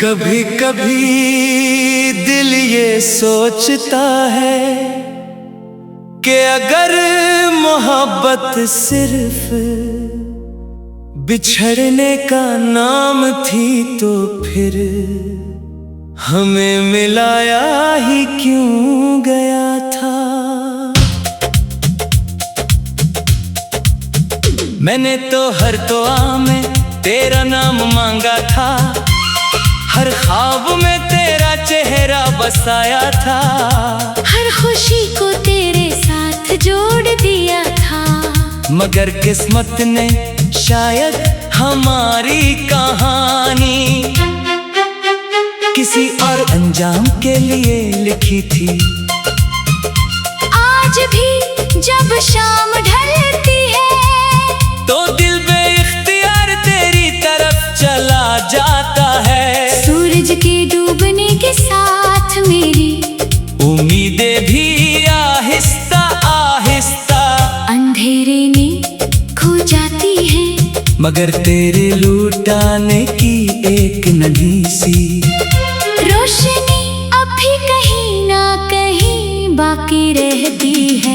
कभी कभी दिल ये सोचता है कि अगर मोहब्बत सिर्फ बिछड़ने का नाम थी तो फिर हमें मिलाया ही क्यों गया था। मैंने तो हर दुआ में तेरा नाम मांगा था, हर ख्वाब में तेरा चेहरा बसाया था, हर खुशी को तेरे साथ जोड़ दिया था। मगर किस्मत ने शायद हमारी कहानी किसी और अंजाम के लिए लिखी थी। आज भी जब शाम ढलती है तो दिल बेइख्तियार तेरी तरफ चला जाता है। सूरज के डूबने के साथ मेरी उम्मीदें भी आहिस्ता आहिस्ता अंधेरे में खो जाती हैं। मगर तेरे लुटाने की एक नन्ही सी रोशनी अब भी कहीं ना कहीं बाकी रहती है।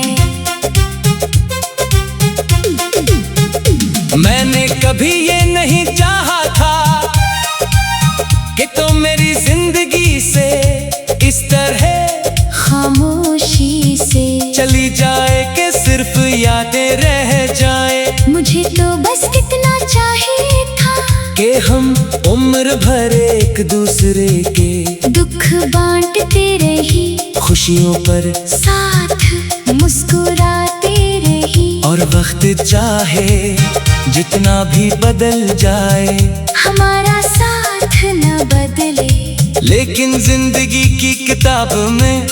मैंने कभी ये नहीं चाहा था कि तुम मेरी जिंदगी से इस तरह खामोशी से चली जाए कि सिर्फ यादें रह जाए। मुझे तो बस इतना चाहिए था कि हम उम्र भर एक दूसरे के दुख बांटते रही, खुशियों पर साथ मुस्कुराते रही। और वक्त चाहे जितना भी बदल जाए हमारा साथ न बदले, लेकिन जिंदगी की किताब में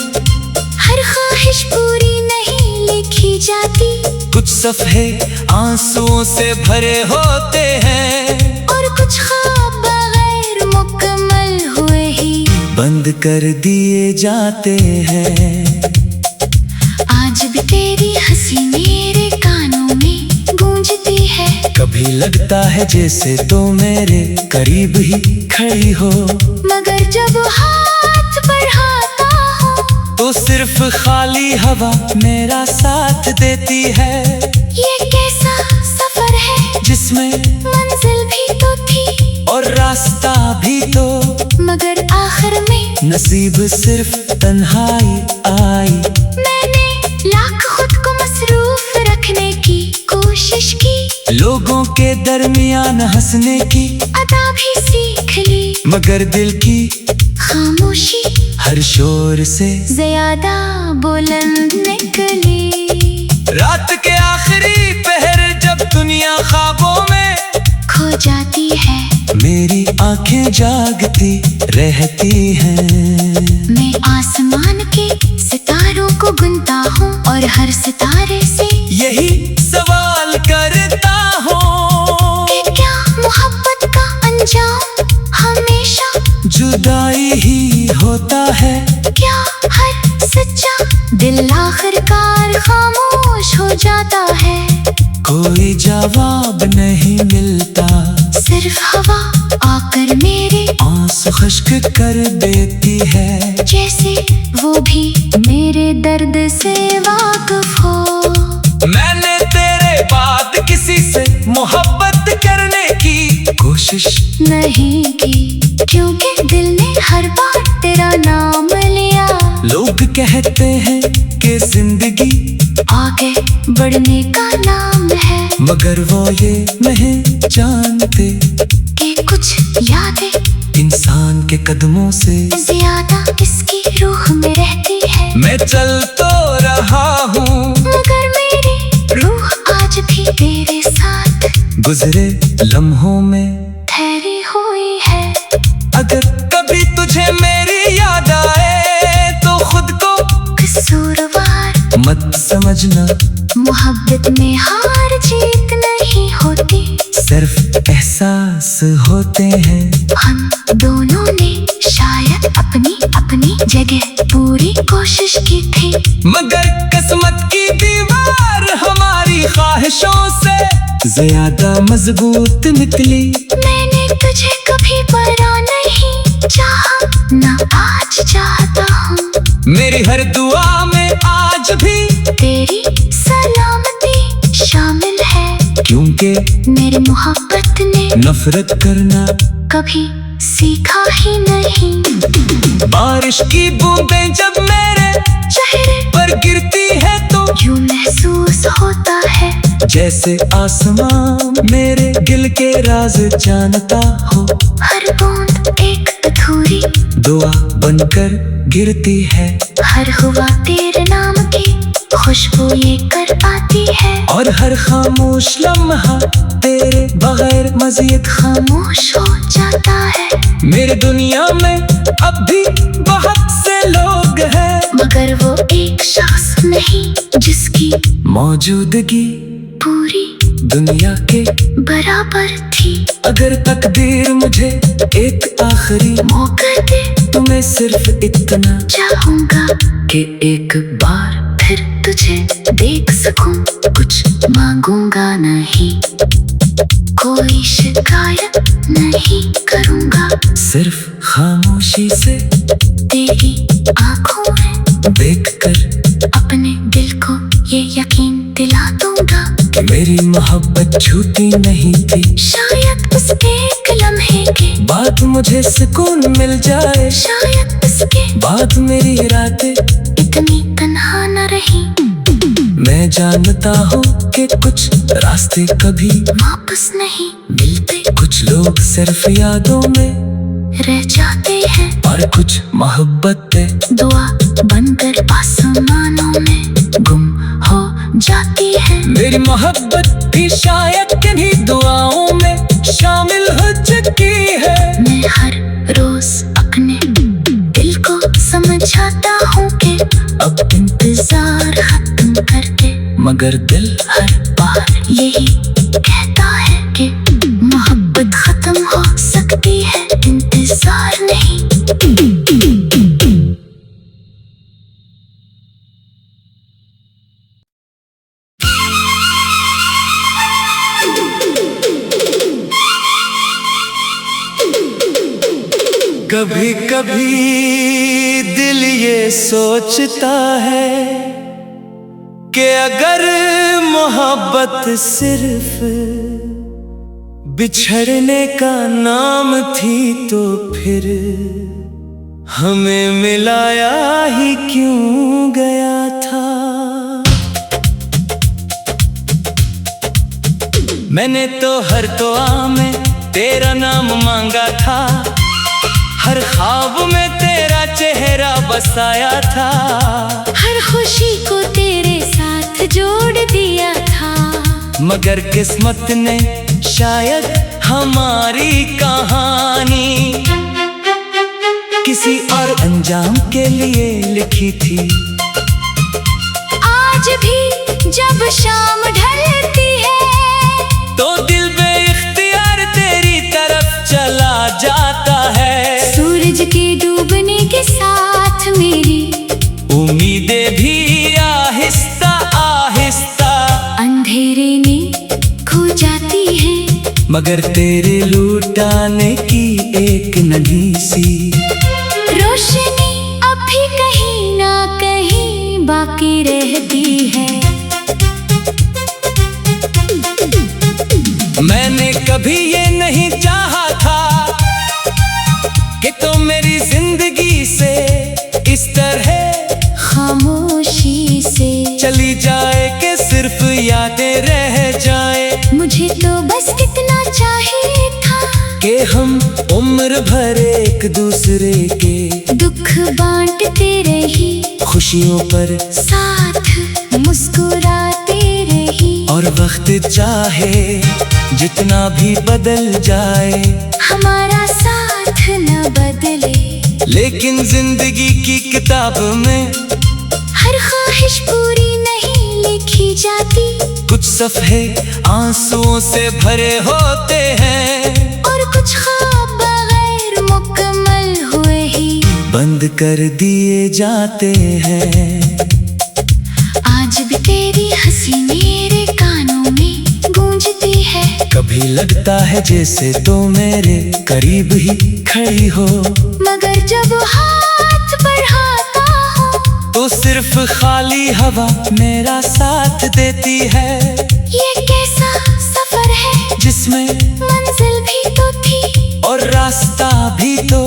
हर ख्वाहिश पूरी नहीं लिखी जाती। कुछ सफ़े आंसुओं से भरे होते हैं और कुछ ख्वाब बगैर मुकम्मल हुए ही बंद कर दिए जाते हैं। आज भी तेरी हंसी मेरे कानों में गूंजती है। कभी लगता है जैसे तो मेरे करीब ही खड़ी हो, मगर जब हाथ बढ़ाता हूँ तो सिर्फ खाली हवा मेरा साथ देती है। ये कैसा सफर है जिसमें मंजिल भी तो थी और रास्ता भी तो, मगर आखिर में नसीब सिर्फ तन्हाई आई। मैंने लाख खुद को मसरूफ रखने की कोशिश की, लोगों के दरमियान हंसने की अदा भी सीख ली, मगर दिल की खामोशी हर शोर से ज्यादा बुलंद निकली। रात के आखिरी पहर जब दुनिया ख्वाबों में खो जाती है, मेरी आंखें जागती रहती हैं। मैं आसमान के सितारों को गिनता हूँ और हर सितारे से यही सवाल करता हूँ कि क्या मोहब्बत का अंजाम हमेशा जुदाई ही होता है। क्या हर सच्चा दिल आखिरकार खामोश हो जाता है। कोई जवाब नहीं मिलता, सिर्फ हवा आकर मेरे आंसू खुश्क कर देती है। जैसे वो भी मेरे दर्द से वाकिफ हो। मैंने तेरे बाद किसी से मोहब्बत करने की कोशिश नहीं की, क्योंकि दिल ने हर बार तेरा नाम लिया। लोग कहते हैं कि जिंदगी आगे बढ़ने का नाम है, मगर वो ये नहीं जानते कि कुछ यादें इंसान के कदमों से ज्यादा इसकी रूह में रहती है। मैं चल तो रहा हूँ मगर मेरी रूह आज भी तेरे साथ गुजरे लम्हों में ठहरी हुई है। अगर कभी तुझे मेरी याद आए तो खुद को कसूरवार मत समझना, मोहब्बत में हार जीत नहीं होती। सिर्फ एहसास होते हैं। हम दोनों ने शायद अपनी अपनी जगह पूरी कोशिश की थी, मगर किस्मत की दीवार हमारी ख्वाहिशों से ज्यादा मजबूत निकली। मैंने तुझे कभी परा नहीं ना आज चाहता हूँ। मेरी हर दुआ में आज भी तेरी सलामती शामिल है, क्योंकि मेरी मोहब्बत ने नफरत करना कभी सीखा ही नहीं। बारिश की बूंदें जब मेरे चेहरे पर गिरती है तो यूं महसूस होता है जैसे आसमां मेरे दिल के राज जानता हो। हर बूंद एक अधूरी दुआ बनकर गिरती है, हर हुआ तेरे नाम की खुशबू लेकर आती है। और हर खामोश लम्हा तेरे बगैर मजीद खामोश हो जाता है, मेरी दुनिया में अब भी बहुत से लोग हैं, मगर वो एक शख्स नहीं जिसकी मौजूदगी पूरी दुनिया के बराबर थी। अगर तकदीर मुझे एक आखिरी मौका दे तो मैं सिर्फ इतना चाहूंगा कि एक बार फिर तुझे देख सकूं। कुछ मांगूंगा नहीं, कोई शिकायत नहीं करूंगा, सिर्फ खामोशी से तेरी आंखों में देखकर अपने दिल को ये यकीन दिला दूंगा कि मेरी मोहब्बत झूठी नहीं थी। शायद उस एक लम्हे के बाद मुझे सुकून मिल जाए, शायद उसके बाद मेरी रातें इतनी तन्हा न रही। मैं जानता हूँ कि कुछ रास्ते कभी वापस नहीं मिलते, कुछ लोग सिर्फ यादों में रह जाते हैं, और कुछ मोहब्बतें दुआ बनकर आसमानों में गुम हो जाती है। मेरी मोहब्बत भी शायद किन्हीं दुआओं में शामिल हो चुकी है। मैं हर रोज अपने दिल को समझाता हूँ कि अब इंतजार खत्म करके, मगर दिल हर बार यही कहता है कि मोहब्बत खत्म हो सकती है, इंतजार नहीं। कभी कभी दिल ये सोचता है कि अगर मोहब्बत सिर्फ बिछड़ने का नाम थी तो फिर हमें मिलाया ही क्यों गया था। मैंने तो हर दुआ में तेरा नाम मांगा था, हर ख्वाब में तेरा चेहरा बसाया था, हर खुशी को तेरे साथ जोड़ दिया था, मगर किस्मत ने शायद हमारी कहानी किसी और अंजाम के लिए लिखी थी। आज भी जब शाम ढलती है तो दिल बेइख्तियार तेरी तरफ चला जाता है। सूरज के डूबने के साथ मेरी उम्मीदें भी आहिस्ता आहिस्ता अंधेरे में खो जाती है, मगर तेरे लुटाने की एक नन्ही सी रोशनी अब भी कहीं ना कहीं बाकी रहती है। मैंने कभी ये नहीं चाहा था कि तुम मेरी जिंदगी से इस तरह खामोशी से चली जाए कि सिर्फ यादें रह जाए। मुझे तो बस इतना चाहिए था कि हम उम्र भर एक दूसरे के दुख बांटते रही, खुशियों पर साथ मुस्कुराते रही, और वक्त चाहे जितना भी बदल जाए हमारा साथ न बदले, लेकिन जिंदगी की किताब में हर ख्वाहिश पूरी नहीं लिखी जाती, कुछ सफ़े आंसुओं से भरे होते हैं, और कुछ ख्वाब बगैर मुकम्मल हुए ही बंद कर दिए जाते हैं। आज भी तेरी हंसी मेरे कानों में गूंजती है। है। कभी लगता है जैसे तो मेरे करीब ही खड़ी हो, मगर जब हाथ बढ़ाता हूँ तो सिर्फ खाली हवा मेरा साथ देती है। ये कैसा सफर है जिसमें मंजिल भी तो थी और रास्ता भी तो,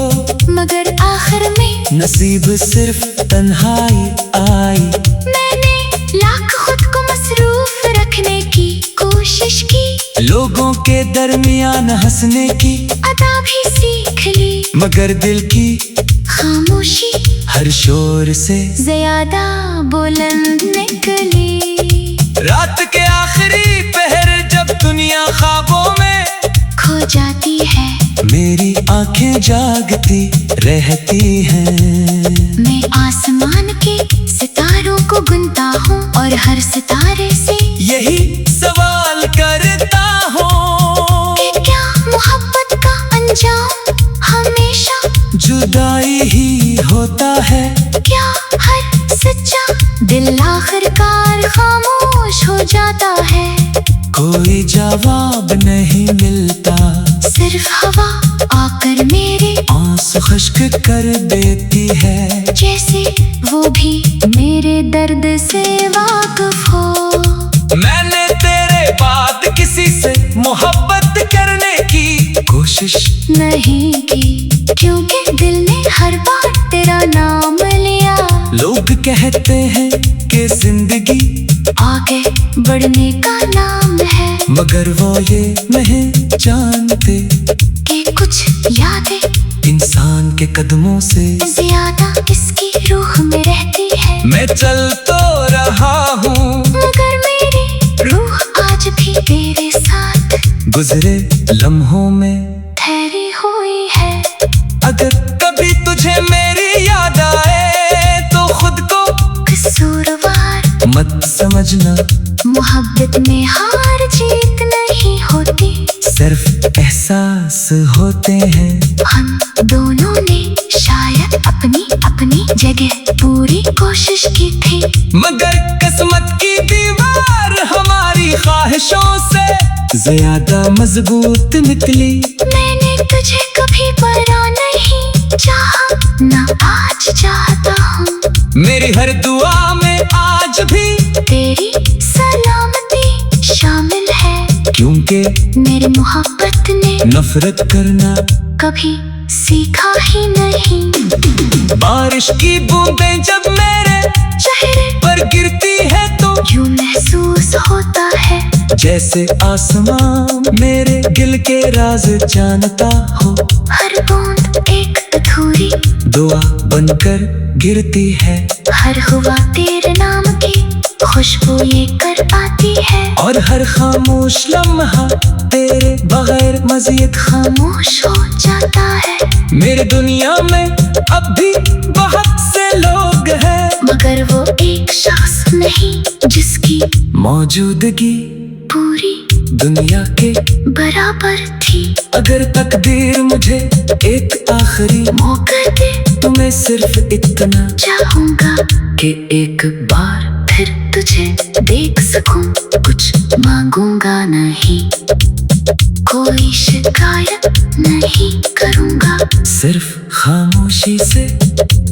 मगर आखिर में नसीब सिर्फ तन्हाई आई। मैंने लाख खुद को मसरूफ रखने की कोशिश की, लोगों के दरमियान हंसने की अदा भी सीख ली, मगर दिल की खामोशी हर शोर से ज्यादा बुलंद निकली। रात के आखिरी पहर जब दुनिया ख्वाबों में खो जाती है, मेरी आंखें जागती रहती हैं। मैं आसमान के सितारों को गिनता हूँ और हर सितारे से यही सवाल करता हूँ कि क्या मोहब्बत का अंजाम हमेशा जुदाई ही होता है। क्या हर सच्चा दिल आखिरकार खामोश हो जाता है। कोई जवाब नहीं मिलता, सिर्फ हवा आकर मेरे आंसू खुश्क कर देती है। जैसे वो भी मेरे दर्द से वाकिफ हो। मैंने तेरे बाद किसी से मोहब्बत करने की कोशिश नहीं की, क्योंकि दिल ने हर बार तेरा नाम लिया। लोग कहते हैं कि जिंदगी आगे बढ़ने का नाम है, मगर वो ये नहीं जानते कि कुछ यादें इंसान के कदमों से ज्यादा इसकी रूह में रहती है। मैं चल तो रहा हूँ, मगर मेरी रूह आज भी तेरे साथ गुजरे लम्हों में ठहरी हुई है। अगर कभी तुझे मेरी याद आए तो खुद को कसूरवार मत समझना, मोहब्बत में हार जीत नहीं होती, सिर्फ एहसास होते हैं। हम दोनों ने शायद अपनी अपनी जगह पूरी कोशिश की थी, मगर किस्मत की दीवार हमारी ख्वाहिशों से ज्यादा मजबूत निकली। मैंने तुझे कभी परा नहीं चाहा, ना आज चाहता हूँ। मेरी हर दुआ में आज भी तेरी सलामती शामिल है, क्योंकि मेरी मोहब्बत ने नफरत करना कभी सीखा ही नहीं। बारिश की बूंदें जब मेरे चेहरे पर गिरती है तो यूं महसूस होता है, जैसे आसमां मेरे दिल के राज जानता हो। हर बूंद एक अधूरी दुआ बनकर गिरती है, हर हुआ तेरे नाम की खुशबू ये कर पाती है। और हर खामोश लम्हा तेरे बगैर मजीद खामोश हो जाता है, मेरे दुनिया में अब भी बहुत से लोग हैं, मगर वो एक शख्स नहीं जिसकी मौजूदगी पूरी दुनिया के बराबर थी। अगर तकदीर मुझे एक आखिरी मौका दे तो मैं सिर्फ इतना चाहूंगा कि एक बार फिर तुझे देख सकूं, कुछ मांगूंगा नहीं, कोई शिकायत नहीं करूंगा, सिर्फ खामोशी से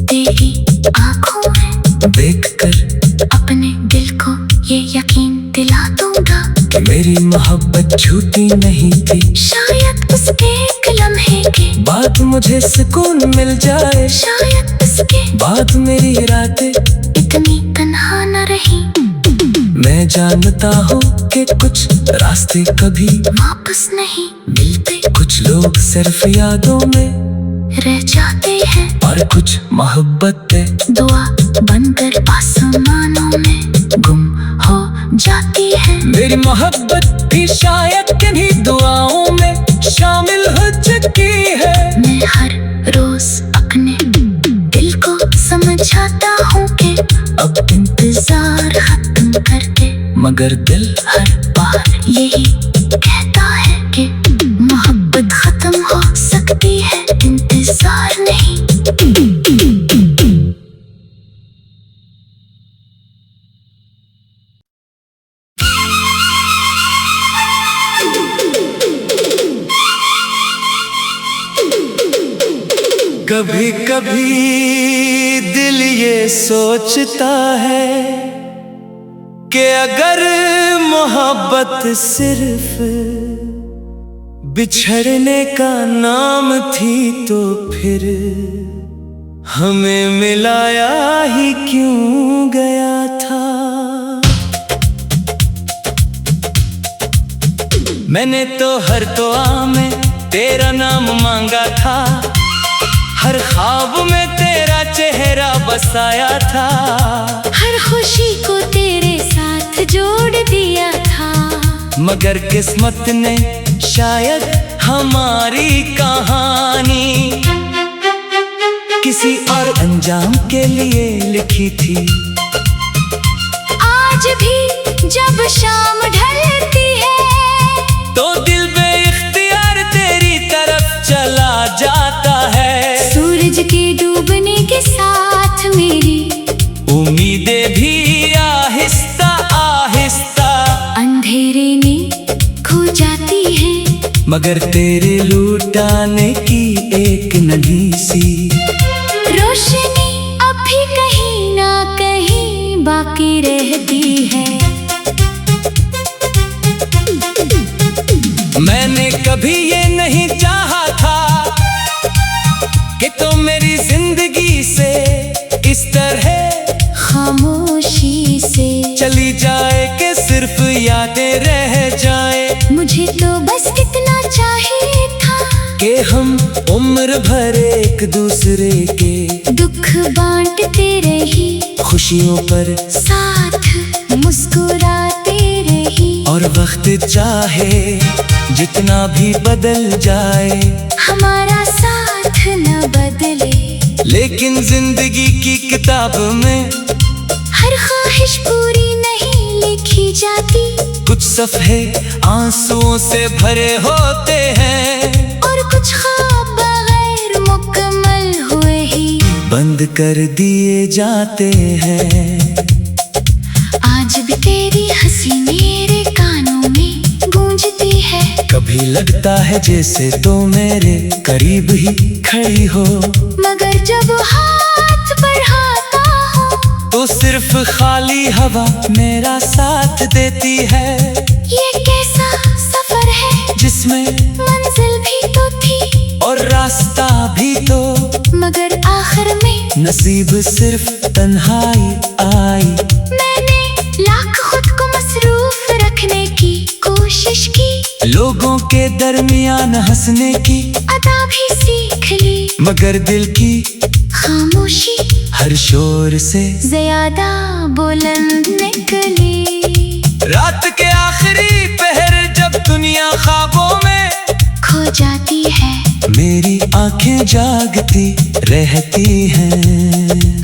तेरी आंखों में देखकर अपने दिल को ये यकीन दिला दूंगा कि मेरी मोहब्बत झूठी नहीं थी। शायद उस एक लम्हे के बाद मुझे सुकून मिल जाए, शायद उसके बाद मेरी रातें इतनी तन्हा न रही। मैं जानता हूँ कि कुछ रास्ते कभी वापस नहीं मिलते, कुछ लोग सिर्फ यादों में रह जाते हैं, और कुछ मोहब्बतें दुआ बनकर आसमानों में गुम हो जाती है। मेरी मोहब्बत भी शायद किन्हीं दुआओं में शामिल हो चुकी है। मैं हर रोज अपने दिल को समझाता हूँ कि अब इंतजार खत्म कर दे, मगर दिल हर बार यही कहता है कि मोहब्बत खत्म हो सकती है, इंतजार नहीं। कभी कभी दिल ये सोचता है कि अगर मोहब्बत सिर्फ बिछड़ने का नाम थी तो फिर हमें मिलाया ही क्यों गया था। मैंने तो हर दुआ में तेरा नाम मांगा था, हर ख्वाब में तेरा चेहरा बसाया था, हर खुशी को तेरे साथ जोड़ दिया था। मगर किस्मत ने शायद हमारी कहानी किसी और अंजाम के लिए लिखी थी। आज भी जब शाम ढलती है तो दिल बेइख्तियार तेरी तरफ चला जाता है। सूरज के डूबने के साथ मेरी उम्मीदें भी आहिस्ता आहिस्ता अंधेरे में खो जाती है। मगर तेरे लुटाने की एक नन्ही सी रोशनी अब भी कहीं ना कहीं बाकी रहती है। मैंने कभी ये नहीं चाहा था कि तुम मेरी जिंदगी से इस तरह खामोशी से चली जाए कि सिर्फ यादें रह जाए। मुझे तो बस इतना चाहिए था कि हम उम्र भर एक दूसरे के दुख बांटते रही, खुशियों पर साथ मुस्कुराते रही। और वक्त चाहे जितना भी बदल जाए हमारा साथ न बदले, लेकिन जिंदगी की किताब में हर ख्वाहिश पूरी नहीं लिखी जाती। कुछ सफ़े आंसुओं से भरे होते हैं और कुछ ख्वाब बगैर मुकम्मल हुए ही बंद कर दिए जाते हैं। आज भी तेरी हंसी मेरे कानों में गूंजती है। कभी लगता है जैसे तो मेरे करीब ही खड़ी हो, मगर जब हाथ बढ़ाता हूँ तो सिर्फ खाली हवा मेरा साथ देती है। ये कैसा सफर है जिसमें मंजिल भी तो थी और रास्ता भी तो, मगर आखिर में नसीब सिर्फ तन्हाई आई। मैंने लाख खुद को मसरूफ रखने की कोशिश की, लोगों के दरमियान हंसने की अदा भी सीख ली, मगर दिल की खामोशी हर शोर से ज्यादा बुलंद निकली। रात के आखिरी पहर जब दुनिया ख्वाबों में खो जाती है, मेरी आंखें जागती रहती हैं।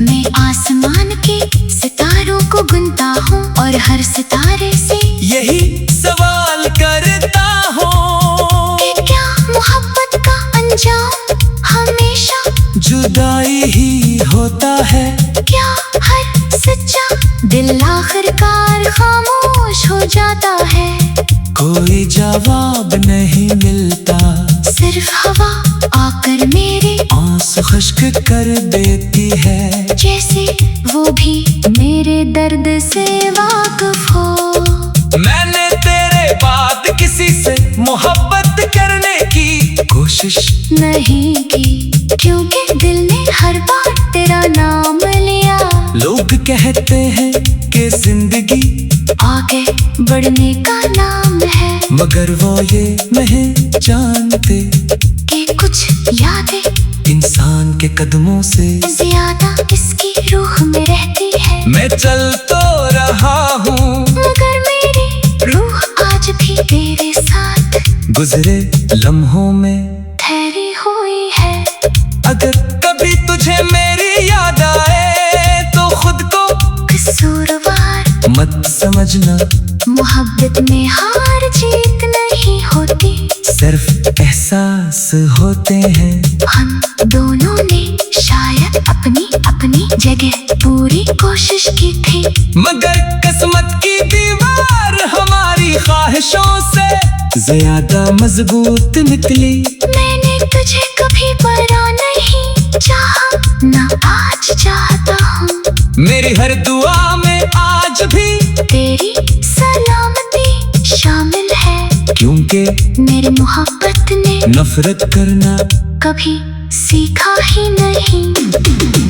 मैं आसमान के सितारों को गिनता हूँ और हर सितारे से यही सवाल करता हूँ कि क्या मोहब्बत का अंजाम हमेशा जुदाई ही होता है। क्या हर सच्चा दिल आखिरकार खामोश हो जाता है। कोई जवाब नहीं मिलता, सिर्फ हवा आकर मेरे आंसू खुश्क कर देती है। जैसे वो भी मेरे दर्द से वाकिफ हो। मैंने तेरे बाद किसी से मोहब्बत करने की कोशिश नहीं की, क्योंकि दिल ने हर बार तेरा नाम लिया। लोग कहते हैं कि जिंदगी आगे बढ़ने का नाम है, मगर वो ये नहीं जानते कि कुछ यादें इंसान के कदमों से ज्यादा इसकी रूह में रहती है। मैं चल तो रहा हूँ मगर मेरी रूह आज भी तेरे साथ गुजरे लम्हों में ठहरी हुई है। अगर कभी तुझे मेरी याद आए तो खुद को कसूरवार मत समझना, मोहब्बत में हार जीत नहीं होती, सिर्फ एहसास होते हैं। हम दोनों ने शायद अपनी अपनी जगह पूरी कोशिश की थी, मगर किस्मत की दीवार हमारी ख्वाहिशों से ज्यादा मजबूत निकली। मैंने तुझे कभी परा नहीं चाहा ना आज चाहता हूँ। मेरी हर दुआ में आज भी तेरी सलामती शामिल है, क्योंकि मेरी मोहब्बत ने नफरत करना कभी सीखा ही नहीं।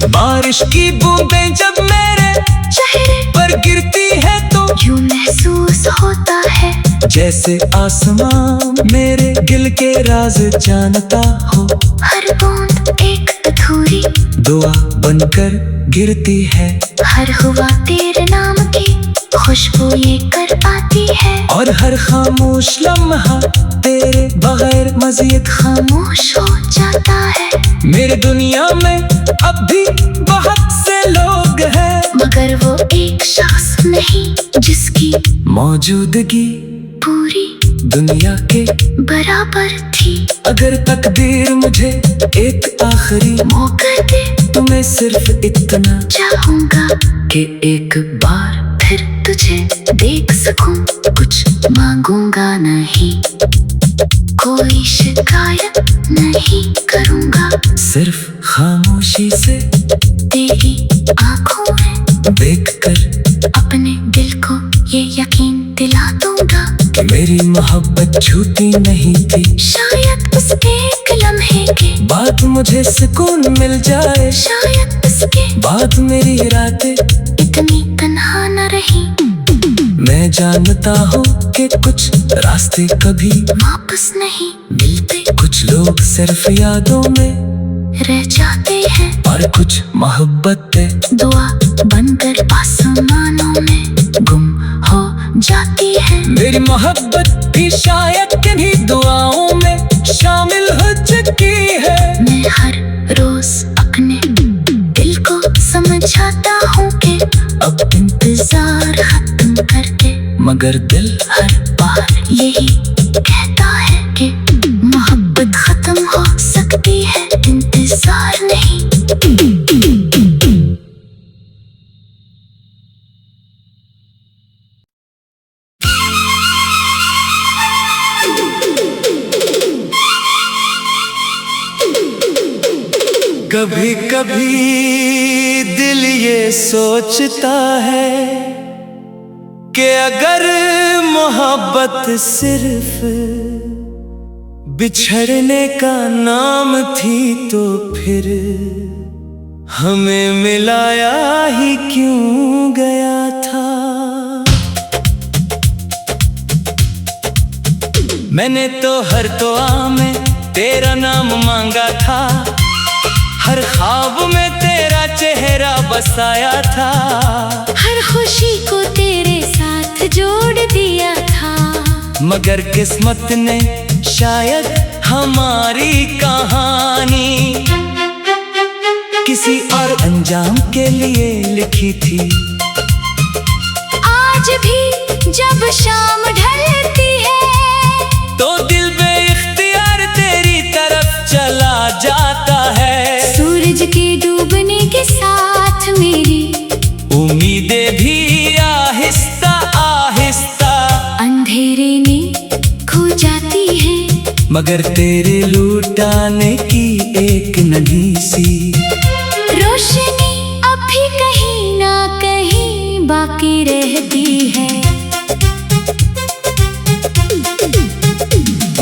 बारिश की बूंदें जब मेरे चेहरे पर गिरती है तो यूं महसूस होता है जैसे आसमां मेरे दिल के राज जानता हो। हर बूंद एक अधूरी दुआ बनकर गिरती है हर हुआ तेरे नाम की खुशबू लेकर आती है। और हर खामोश लम्हा तेरे बगैर मजीद खामोश हो जाता है, मेरे दुनिया में अब भी बहुत से लोग हैं, मगर वो एक शख्स नहीं जिसकी मौजूदगी पूरी दुनिया के बराबर थी। अगर तकदीर मुझे एक आखिरी मौका दे तो मैं सिर्फ इतना चाहूंगा कि एक बार फिर तुझे देख सकूं। कुछ मांगूंगा नहीं, कोई शिकायत नहीं करूंगा, सिर्फ खामोशी से तेरी आंखों में देखकर अपने दिल को ये यकीन दिला दूंगा कि मेरी मोहब्बत झूठी नहीं थी। शायद उस एक लम्हे के बाद मुझे सुकून मिल जाए, शायद उसके बाद मेरी रातें इतनी तन्हा न रही। मैं जानता हूँ कि कुछ रास्ते कभी वापस नहीं मिलते, कुछ लोग सिर्फ यादों में रह जाते हैं और कुछ मोहब्बतें दुआ बनकर आसमानों में गुम हो जाती है। मेरी मोहब्बत भी शायद किन्हीं दुआओं में शामिल हो चुकी है। मैं हर रोज अपने दिल को समझाता हूँ कि अब इंतजार खत्म करके, मगर दिल हर बार यही कहता है कि मोहब्बत खत्म हो सकती है, इंतजार नहीं। कभी कभी दिल ये सोचता है कि अगर मोहब्बत सिर्फ बिछड़ने का नाम थी तो फिर हमें मिलाया ही क्यों गया था। मैंने तो हर दुआ में तेरा नाम मांगा था, हर ख्वाब में तेरा चेहरा बसाया था, हर खुशी को तेरे साथ जोड़ दिया था, मगर किस्मत ने शायद हमारी कहानी किसी और अंजाम के लिए लिखी थी। आज भी जब शाम ढलती है तो दिल बेइख्तियार तेरी तरफ चला जाता है। सूरज के डूबने के साथ मेरी उम्मीदें भी आहिस्ता आहिस्ता अंधेरे में खो जाती है, मगर तेरे लुटाने की एक नन्ही सी रोशनी अब भी कहीं ना कहीं बाकी रहती है।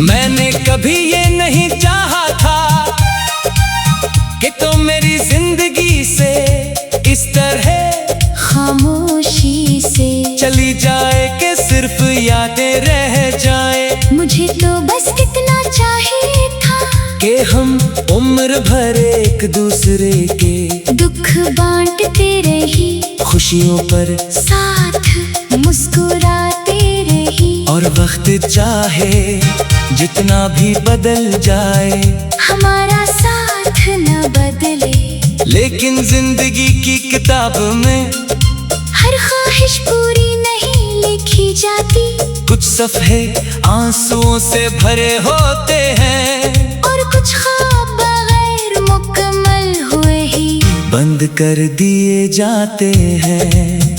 मैंने कभी ये नहीं चाहा था कि तुम मेरी जिंदगी से इस तरह खामोशी से चली जाए कि सिर्फ यादें रह जाए। मुझे तो बस इतना चाहिए था कि हम उम्र भर एक दूसरे के दुख बांटते रही, खुशियों पर साथ मुस्कुराते रही। और वक्त चाहे जितना भी बदल जाए हमारा साथ न बदले, लेकिन जिंदगी की किताब में हर ख्वाहिश पूरी नहीं लिखी जाती। कुछ सफ़े आंसुओं से भरे होते हैं और कुछ ख्वाब बगैर मुकम्मल हुए ही बंद कर दिए जाते हैं।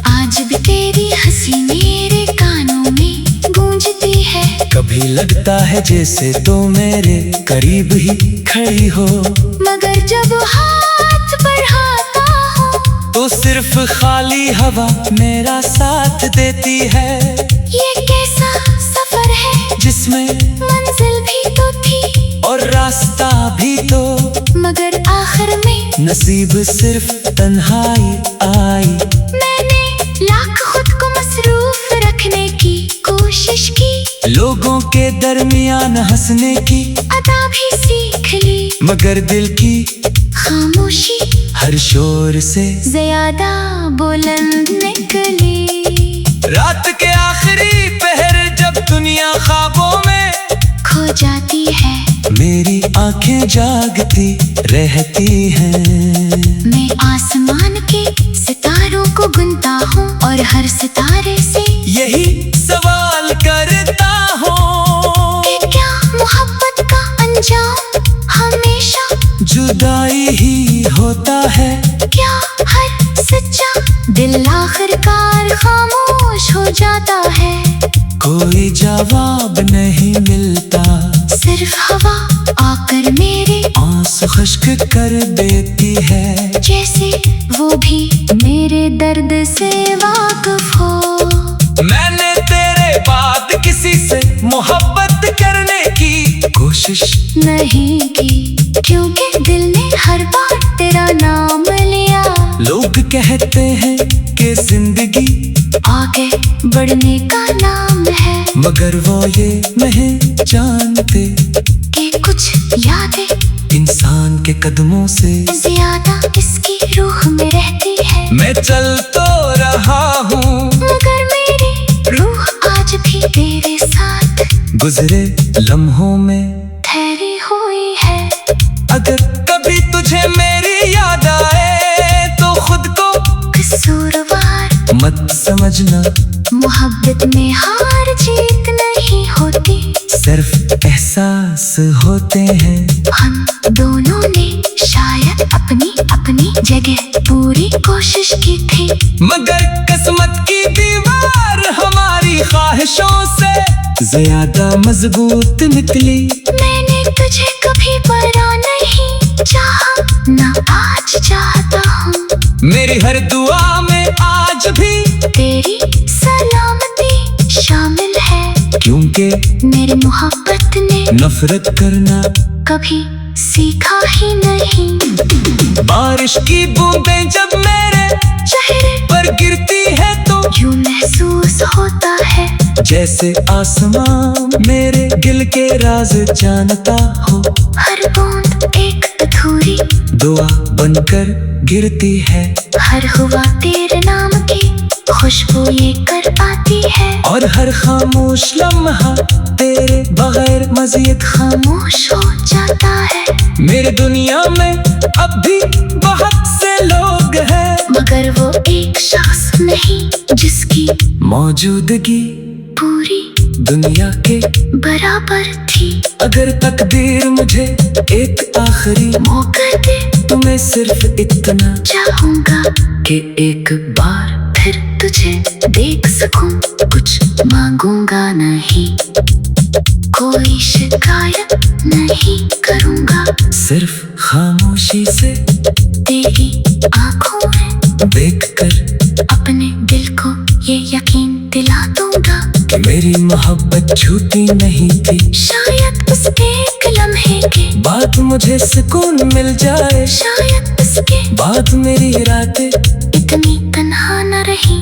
आज भी तेरी हंसी मेरे कानों में गूंजती है। है। कभी लगता है जैसे तो मेरे करीब ही खड़ी हो, मगर जब हाथ बढ़ाता हूँ तो सिर्फ खाली हवा मेरा साथ देती है। ये कैसा सफर है जिसमें मंजिल भी तो थी और रास्ता भी तो, मगर आखिर में नसीब सिर्फ तन्हाई आई। मैंने लाख खुद को मसरूफ रखने की कोशिश की, लोगों के दरमियान हंसने की अदा भी सीख ली, मगर दिल की खामोशी हर शोर से ज्यादा बुलंद निकली। रात के आखिरी पहर जब दुनिया ख्वाबों में खो जाती है, मेरी आंखें जागती रहती हैं। मैं आसमान के सितारों को गिनता हूँ और हर सितारे से यही सवाल करता हूँ कि क्या मोहब्बत का अंजाम हमेशा जुदाई ही होता है। क्या हर सच्चा दिल आखिरकार खामोश हो जाता है। कोई जवाब नहीं मिलता, सिर्फ हवा आकर मेरे आंसू खुश्क कर देती है, जैसे वो भी मेरे दर्द से वाकिफ हो। मैंने तेरे बाद किसी से मोहब्बत करने की कोशिश नहीं की, क्योंकि दिल ने हर बार तेरा नाम लिया। लोग कहते हैं कि जिंदगी आगे बढ़ने का नाम है, मगर वो ये नहीं जानते कि कुछ यादें इंसान के कदमों से ज्यादा इसकी रूह में रहती है। मैं चल तो रहा हूँ, मगर मेरी रूह आज भी तेरे साथ गुजरे लम्हों में ठहरी हुई है। अगर कभी तुझे मेरी याद आए तो खुद को कसूरवार मत समझना, मोहब्बत में हार जीत नहीं होती, सिर्फ एहसास होते हैं। हम दोनों ने शायद अपनी अपनी जगह पूरी कोशिश की थी, मगर किस्मत की दीवार हमारी ख्वाहिशों से ज्यादा मजबूत निकली। मैंने तुझे कभी परा नहीं चाहा, ना आज चाहता हूँ। मेरी हर दुआ में आज भी तेरी सलामती शामिल है, क्योंकि मेरी मोहब्बत ने नफरत करना कभी सीखा ही नहीं। बारिश की बूंदें जब मेरे चेहरे पर गिरती है तो यूं महसूस होता है, जैसे आसमां मेरे दिल के राज जानता हो। हर बूंद एक अधूरी दुआ बनकर गिरती है, हर हुआ तेरे नाम की खुशबू लेकर आती है, और हर खामोश लम्हा तेरे बगैर मजीद खामोश हो जाता है। मेरी दुनिया में अब भी बहुत से लोग हैं, मगर वो एक शख्स नहीं जिसकी मौजूदगी पूरी दुनिया के बराबर थी। अगर तकदीर मुझे एक आखिरी मौका दे तो मैं सिर्फ इतना चाहूंगा कि एक बार फिर तुझे देख सकूं, कुछ मांगूंगा नहीं, कोई शिकायत नहीं करूंगा, सिर्फ खामोशी से तेरी आंखों में देखकर अपने दिल को ये यकीन दिला दूंगा कि मेरी मोहब्बत झूठी नहीं थी। शायद उस एक लम्हे के बाद मुझे सुकून मिल जाए, शायद उसके बाद मेरी रातें इतनी तन्हा न रही।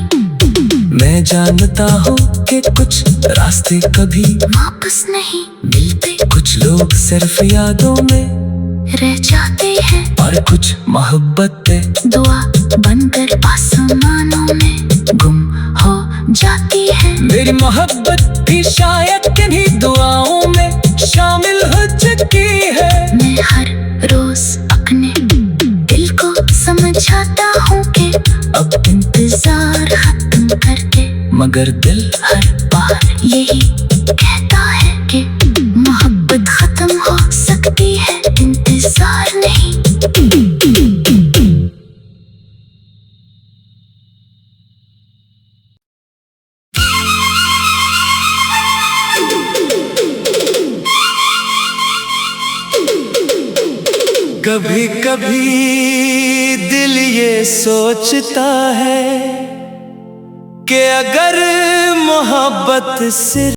मैं जानता हूँ कि कुछ रास्ते कभी वापस नहीं मिलते, कुछ लोग सिर्फ यादों में रह जाते हैं, और कुछ मोहब्बतें दुआ बनकर आसमानों में गुम हो जाती है। मेरी मोहब्बत भी शायद किन्हीं दुआओं में शामिल हो चुकी है। मैं हर रोज अपने दिल को समझाता हूँ कि अब इंतजार खत्म कर दे, मगर दिल हर बार यही कहता है कि मोहब्बत खत्म हो सकती है, इंतजार नहीं। कभी कभी दिल ये सोचता है कि अगर मोहब्बत सिर्फ